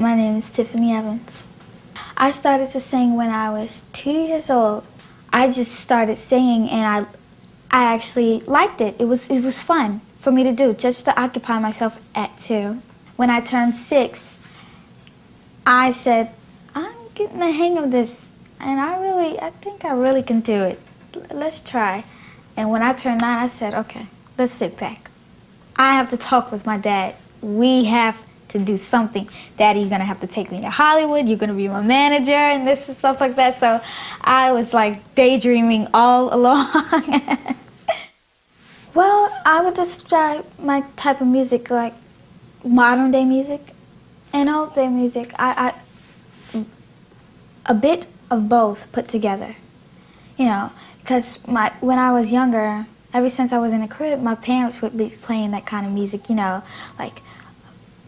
My name is Tiffany Evans. I started to sing when I was 2 years old. I just started singing and I actually liked it. It was fun for me to do, just to occupy myself at 2. When I turned 6, I said, I'm getting the hang of this and I think I really can do it. Let's try. And when I turned 9, I said, okay, let's sit back. I have to talk with my dad. We have to do something. Daddy, you're gonna have to take me to Hollywood. You're gonna be my manager and this and stuff like that. So I was like daydreaming all along. Well, I would describe my type of music like modern day music and old day music. A bit of both put together. You know, because when I was younger, ever since I was in the crib, my parents would be playing that kind of music, you know, like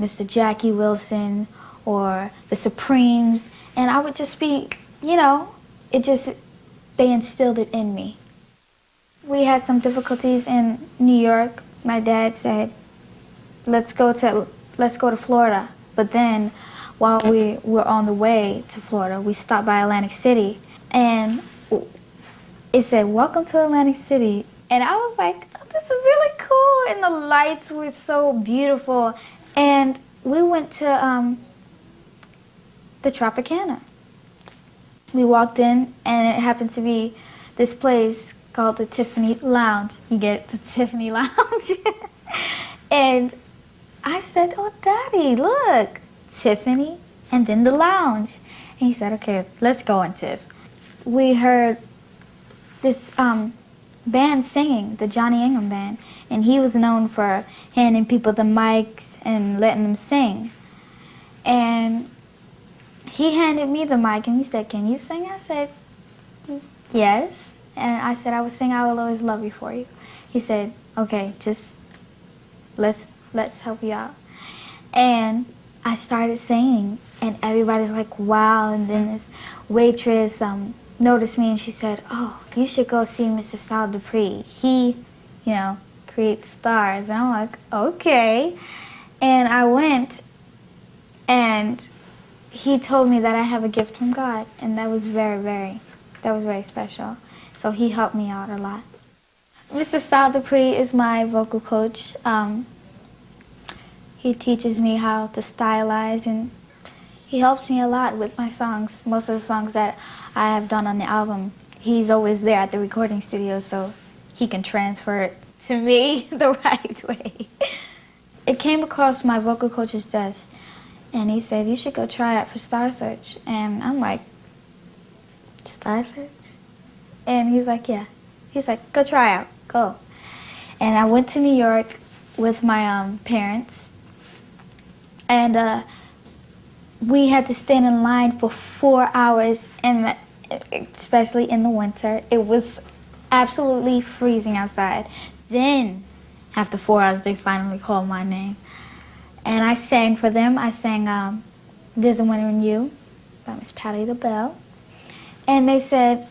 Mr. Jackie Wilson or the Supremes, and I would just be, you know, they instilled it in me. We had some difficulties in New York. My dad said, let's go to Florida. But then while we were on the way to Florida, we stopped by Atlantic City and it said, welcome to Atlantic City. And I was like, oh, this is really cool. And the lights were so beautiful. And we went to the Tropicana. We walked in, and it happened to be this place called the Tiffany Lounge. You get the Tiffany Lounge. And I said, oh, Daddy, look, Tiffany, and then the lounge. And he said, okay, let's go in, Tiff. We heard this band singing, the Johnny Ingham Band, and he was known for handing people the mics and letting them sing. And he handed me the mic and he said, can you sing? I said, yes. And I said, I would sing I Will Always Love You for you. He said, okay, just let's help you out. And I started singing and everybody's like, wow. And then this waitress noticed me and she said, oh, you should go see Mr. Sal Dupree. He, you know, creates stars. And I'm like, okay. And I went and he told me that I have a gift from God. And that was very special. So he helped me out a lot. Mr. Sal Dupree is my vocal coach. He teaches me how to stylize and he helps me a lot with my songs. Most of the songs that I have done on the album, he's always there at the recording studio, so he can transfer it to me the right way. It came across my vocal coach's desk, and he said, you should go try out for Star Search. And I'm like, Star Search? And he's like, yeah. He's like, go try out, go. And I went to New York with my parents, and we had to stand in line for 4 hours, and especially in the winter. It was absolutely freezing outside. Then, after 4 hours, they finally called my name. And I sang for them. I sang There's a Winner in You by Miss Patti LaBelle. And they said,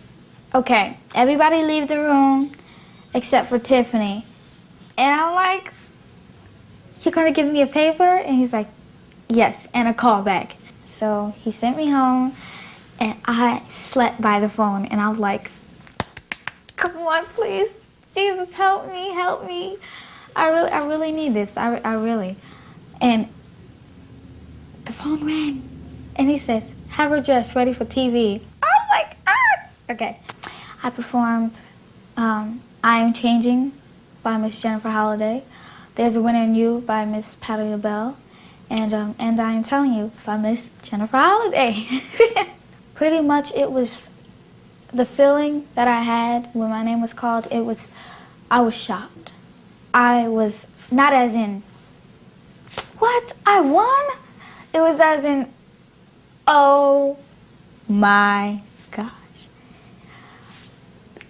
okay, everybody leave the room except for Tiffany. And I'm like, you're going to give me a paper? And he's like, yes, and a call back. So he sent me home, and I slept by the phone, and I was like, come on, please, Jesus, help me, help me. I really need this, I really. And the phone rang, and he says, have her dressed, ready for TV. I was like, ah! Okay. I performed I Am Changing by Miss Jennifer Holliday, There's a Winner in You by Miss Patti LaBelle, and I Am Telling You by Miss Jennifer Holliday. Pretty much it was the feeling that I had when my name was called. I was shocked. I was not as in, what, I won? It was as in, oh my gosh.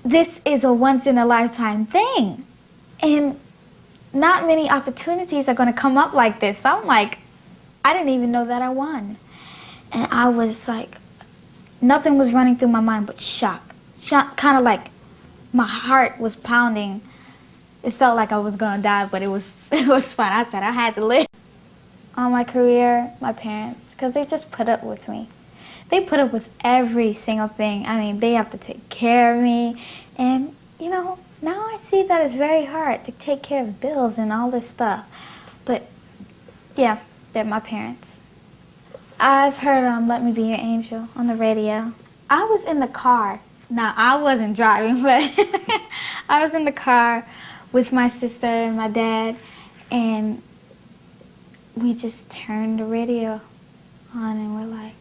This is a once-in-a-lifetime thing. And not many opportunities are going to come up like this. So I'm like, I didn't even know that I won. And I was like, nothing was running through my mind but shock. Shock, kind of like my heart was pounding. It felt like I was going to die, but it was fun. I said I had to live. on my career, my parents, because they just put up with me. They put up with every single thing. I mean, they have to take care of me. And, you know, now I see that it's very hard to take care of bills and all this stuff. But, yeah, they're my parents. I've heard Let Me Be Your Angel on the radio. I was in the car. Now, I wasn't driving, but I was in the car with my sister and my dad, and we just turned the radio on and we're like,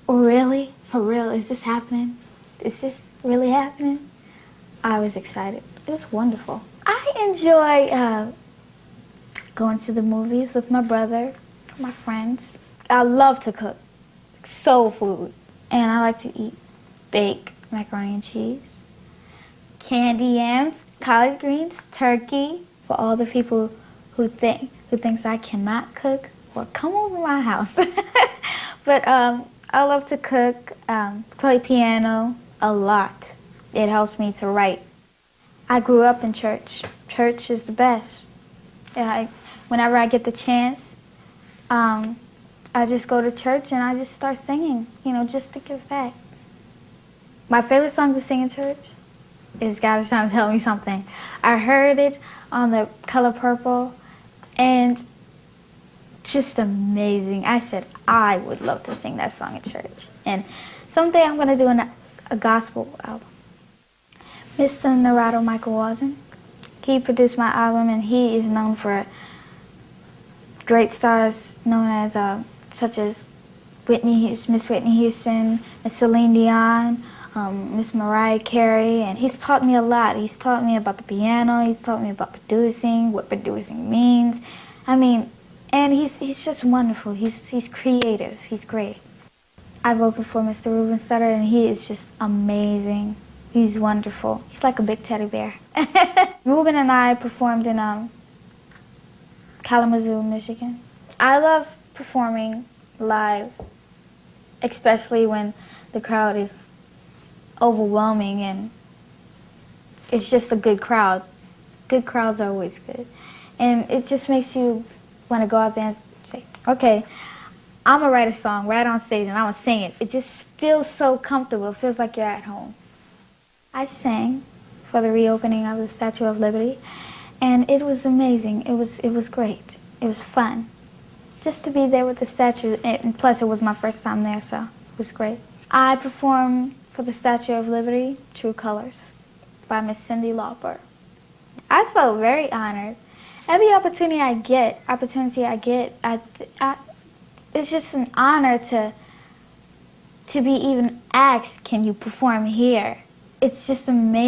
oh, really? For real? Is this happening? Is this really happening? I was excited. It was wonderful. I enjoy going to the movies with my brother, my friends. I love to cook soul food, and I like to eat baked macaroni and cheese, candy yams, collard greens, turkey. For all the people who thinks I cannot cook, well, come over my house. But I love to cook, play piano a lot. It helps me to write. I grew up in church. Church is the best. Whenever I get the chance, I just go to church and I just start singing, you know, just to give back. My favorite song to sing in church is God is Trying to Tell Me Something. I heard it on the Color Purple, and just amazing. I said I would love to sing that song in church. And someday I'm going to do a gospel album. Mr. Narado Michael Walden, he produced my album, and he is known for great stars known as such as Miss Whitney Houston, Miss Celine Dion, Miss Mariah Carey, and he's taught me a lot. He's taught me about the piano. He's taught me about producing, what producing means. I mean, and he's just wonderful. He's creative. He's great. I've opened for Mr. Ruben Studdard, and he is just amazing. He's wonderful. He's like a big teddy bear. Ruben and I performed in Kalamazoo, Michigan. I love performing live, especially when the crowd is overwhelming and it's just a good crowd. Good crowds are always good. And it just makes you want to go out there and say, okay, I'm going to write a song right on stage and I'm going to sing it. It just feels so comfortable. It feels like you're at home. I sang for the reopening of the Statue of Liberty, and it was amazing. It was great. It was fun. Just to be there with the statue, and plus it was my first time there, so it was great. I performed for the Statue of Liberty, True Colors, by Miss Cyndi Lauper. I felt very honored. Every opportunity I get, it's just an honor to be even asked, can you perform here? It's just amazing.